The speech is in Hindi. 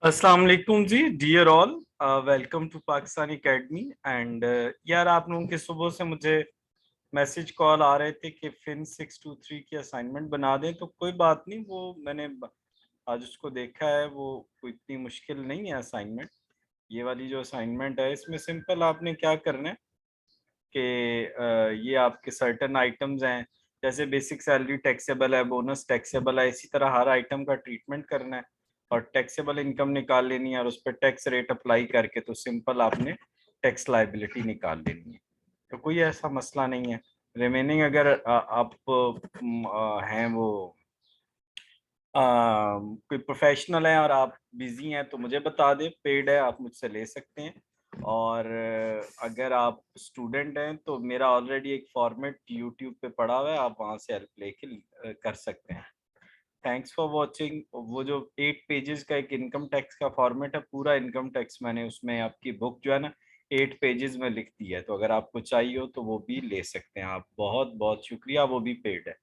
अस्सलाम वालेकुम जी dear all. Welcome to Pakistani academy and यार आप लोगों के सुबह से मुझे मैसेज कॉल आ रहे थे कि फिन 623 की असाइनमेंट बना दें। तो कोई बात नहीं, वो मैंने आज उसको देखा है। वो कोई इतनी मुश्किल नहीं है असाइनमेंट। ये वाली जो असाइनमेंट है इसमें सिंपल आपने क्या करना है कि ये आपके सर्टेन आइटम्स हैं, जैसे बेसिक सैलरी टैक्सेबल है, बोनस टैक्सेबल है, इसी तरह हर आइटम का ट्रीटमेंट करना है और टैक्सेबल इनकम निकाल लेनी है और उस पर टैक्स रेट अप्लाई करके तो सिंपल आपने टैक्स लाइबिलिटी निकाल लेनी है। तो कोई ऐसा मसला नहीं है। रिमेनिंग अगर आप हैं वो कोई प्रोफेशनल है और आप बिजी हैं तो मुझे बता दें, पेड है, आप मुझसे ले सकते हैं। और अगर आप स्टूडेंट हैं तो मेरा ऑलरेडी एक फॉर्मेट यूट्यूब पे पड़ा हुआ है, आप वहां से हेल्प लेके कर सकते हैं। Thanks for watching. वो जो 8 पेजेस का एक इनकम टैक्स का फॉर्मेट है, पूरा इनकम टैक्स मैंने उसमें आपकी बुक जो है ना 8 पेजेस में लिख दी है, तो अगर आपको चाहिए हो तो वो भी ले सकते हैं आप। बहुत बहुत शुक्रिया, वो भी पेड है।